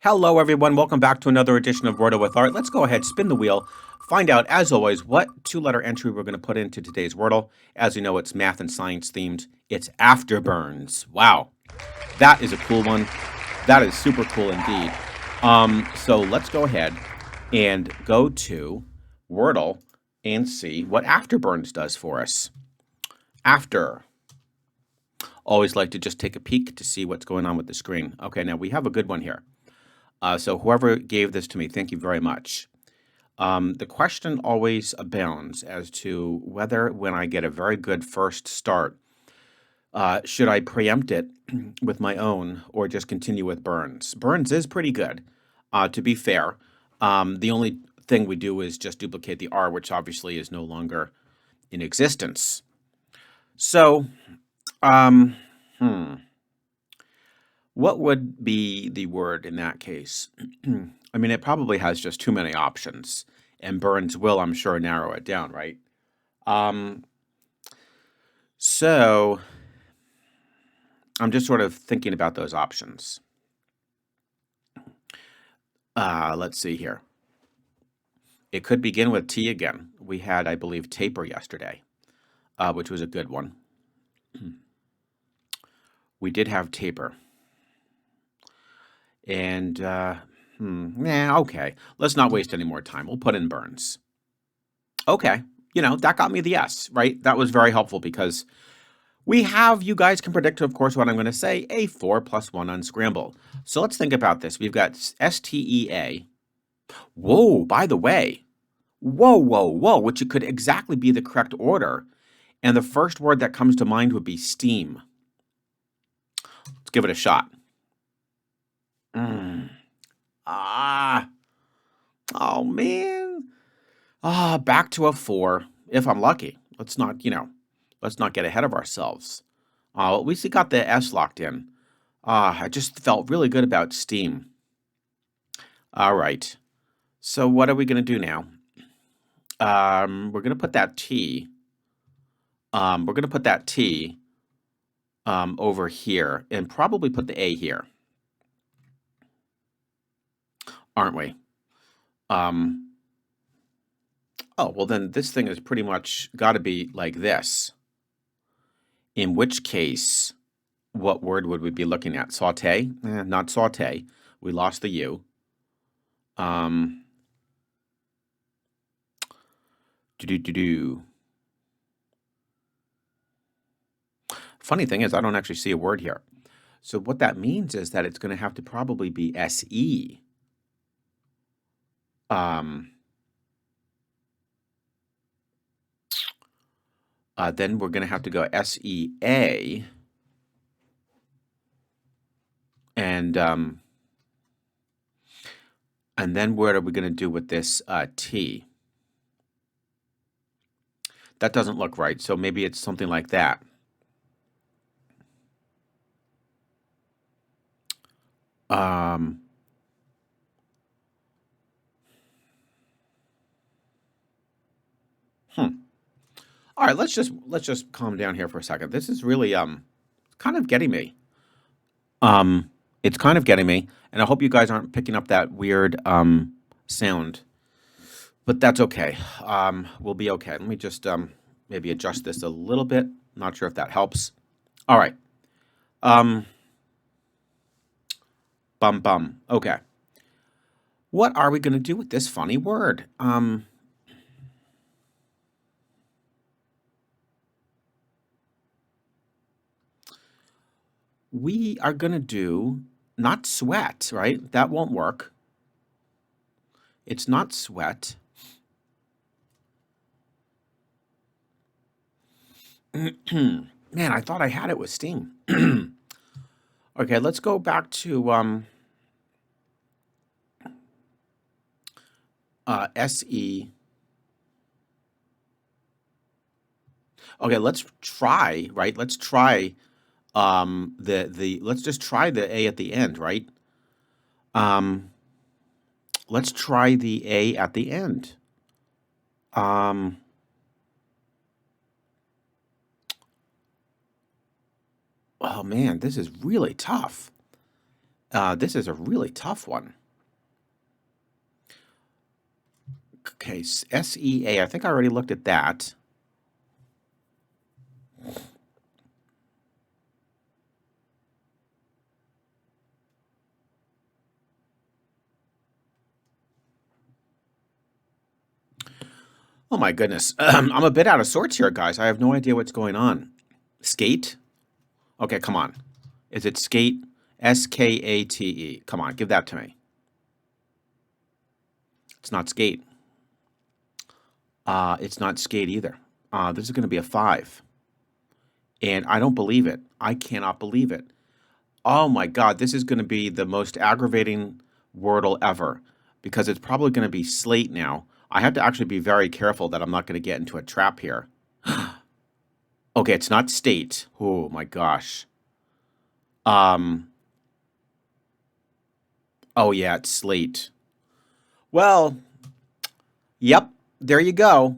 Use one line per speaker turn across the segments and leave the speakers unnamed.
Hello, everyone. Welcome back to another edition of Wordle with Art. Let's go ahead, spin the wheel, find out, as always, what two-letter entry we're going to put into today's Wordle. As you know, it's math and science themed. It's afterburns. Wow, that is a cool one. That is super cool indeed. So let's go ahead and go to Wordle and see what afterburns does for us. After. Always like to just take a peek to see what's going on with the screen. Okay, now we have a good one here. So whoever gave this to me, thank you very much. The question always abounds as to whether when I get a very good first start, should I preempt it with my own or just continue with Burns? Burns is pretty good, to be fair. The only thing we do is just duplicate the R, which obviously is no longer in existence. So, what would be the word in that case? I mean, it probably has just too many options, and Burns will, I'm sure, narrow it down, right? So I'm just sort of thinking about those options. Let's see here. It could begin with T again. We had, I believe, taper yesterday, which was a good one. We did have taper. And, okay. Let's not waste any more time. We'll put in Burns. Okay. That got me the S, right? That was very helpful because we have, you guys can predict, of course, what I'm going to say, a 4 plus 1 unscramble. So let's think about this. We've got STEA. Whoa, by the way. Whoa, which it could exactly be the correct order. And the first word that comes to mind would be steam. Let's give it a shot. Oh, man. Back to a 4, if I'm lucky. Let's not get ahead of ourselves. At least we got the S locked in. I just felt really good about steam. All right. So what are we going to do now? We're going to put that T. Over here and probably put the A here. Aren't we? Oh, well then this thing is pretty much got to be like this. In which case, what word would we be looking at? Saute? Not saute. We lost the U. Funny thing is, I don't actually see a word here. So what that means is that it's going to have to probably be SE. Then we're going to have to go SEA. And then what are we going to do with this T? That doesn't look right, so maybe it's something like that. All right, let's just calm down here for a second. This is really kind of getting me. It's kind of getting me, and I hope you guys aren't picking up that weird sound. But that's okay. We'll be okay. Let me just maybe adjust this a little bit. Not sure if that helps. All right. Okay. What are we going to do with this funny word? We are going to do not sweat, right? That won't work. It's not sweat. Man, I thought I had it with steam. Okay, let's go back to SE. Okay, let's try, right? Let's try let's just try the A at the end, right? Let's try the A at the end. Oh man, this is really tough. This is a really tough one. Okay, SEA. I think I already looked at that. Oh my goodness. I'm a bit out of sorts here, guys. I have no idea what's going on. Skate? Okay, come on. Is it skate? SKATE. Come on, give that to me. It's not skate. It's not skate either. This is going to be a 5. And I don't believe it. I cannot believe it. Oh my God, this is going to be the most aggravating Wordle ever because it's probably going to be slate now. I have to actually be very careful that I'm not going to get into a trap here. Okay, it's not state. Oh my gosh. Oh yeah, it's slate. Well, yep, there you go.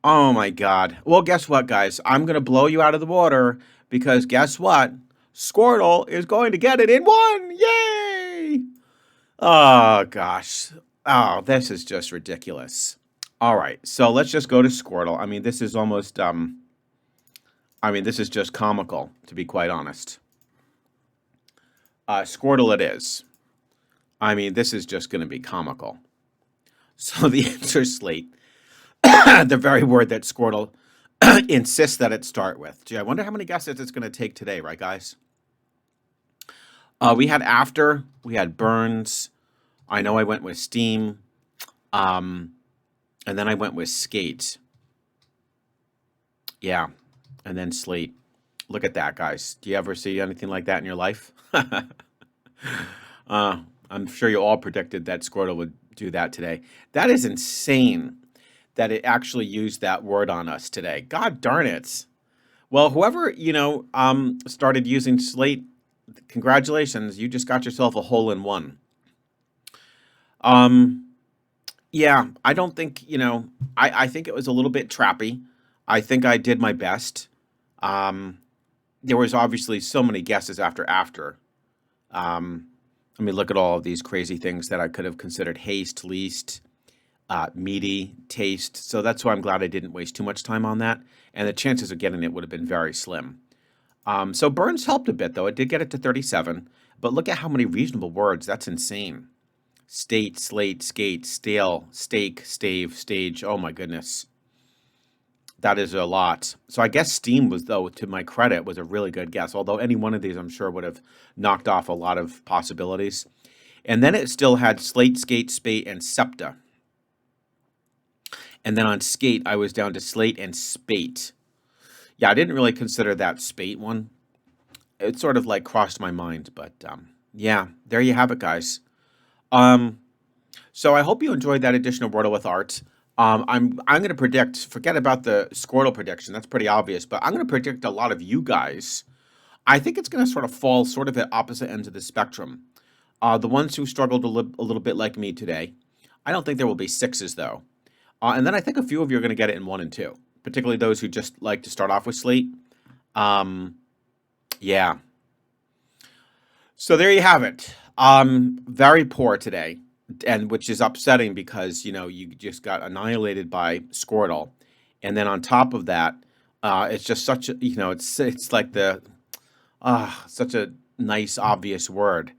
Oh my God. Well, guess what, guys? I'm going to blow you out of the water because guess what? Squirtle is going to get it in 1. Yay! Oh gosh. Oh, this is just ridiculous. All right, so let's just go to Squirtle. I mean, this is almost this is just comical, to be quite honest. Squirtle it is. I mean, this is just going to be comical. So the answer is slate. The very word that Squirtle insists that it start with. Gee, I wonder how many guesses it's going to take today, right, guys? We had after, we had burns. I know I went with steam, and then I went with skate. Yeah, and then slate. Look at that, guys. Do you ever see anything like that in your life? I'm sure you all predicted that Squirtle would do that today. That is insane that it actually used that word on us today. God darn it. Well, whoever, started using slate, congratulations. You just got yourself a hole in one. Yeah, I don't think, I think it was a little bit trappy. I think I did my best. There was obviously so many guesses after. I mean, look at all of these crazy things that I could have considered haste, least, meaty, taste. So that's why I'm glad I didn't waste too much time on that. And the chances of getting it would have been very slim. So Burns helped a bit, though. It did get it to 37. But look at how many reasonable words. That's insane. State, slate, skate, stale, stake, stave, stage. Oh, my goodness. That is a lot. So I guess Steam was, though, to my credit, was a really good guess. Although any one of these, I'm sure, would have knocked off a lot of possibilities. And then it still had slate, skate, spate, and septa. And then on skate, I was down to slate and spate. Yeah, I didn't really consider that spate one. It sort of like crossed my mind, but yeah, there you have it, guys. Um, so I hope you enjoyed that edition of Wordle with Art. I'm going to predict. Forget about the Squirtle prediction. That's pretty obvious, but I'm going to predict a lot of you guys. I think it's going to sort of fall sort of at opposite ends of the spectrum. The ones who struggled a little bit like me today. I don't think there will be 6s though. And then I think a few of you are going to get it in 1 and 2, particularly those who just like to start off with slate. Yeah. So there you have it. Very poor today, and which is upsetting because you just got annihilated by Squirtle, and then on top of that, it's just such a it's like the such a nice obvious word,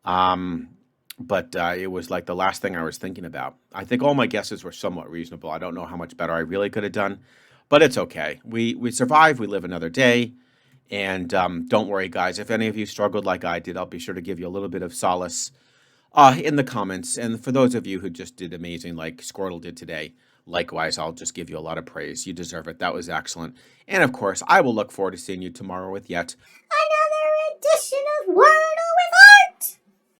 but it was like the last thing I was thinking about. I think all my guesses were somewhat reasonable. I don't know how much better I really could have done, but it's okay. We survive. We live another day. And don't worry, guys. If any of you struggled like I did, I'll be sure to give you a little bit of solace in the comments. And for those of you who just did amazing, like Squirtle did today, likewise, I'll just give you a lot of praise. You deserve it. That was excellent. And of course, I will look forward to seeing you tomorrow with yet
another edition of Wordle.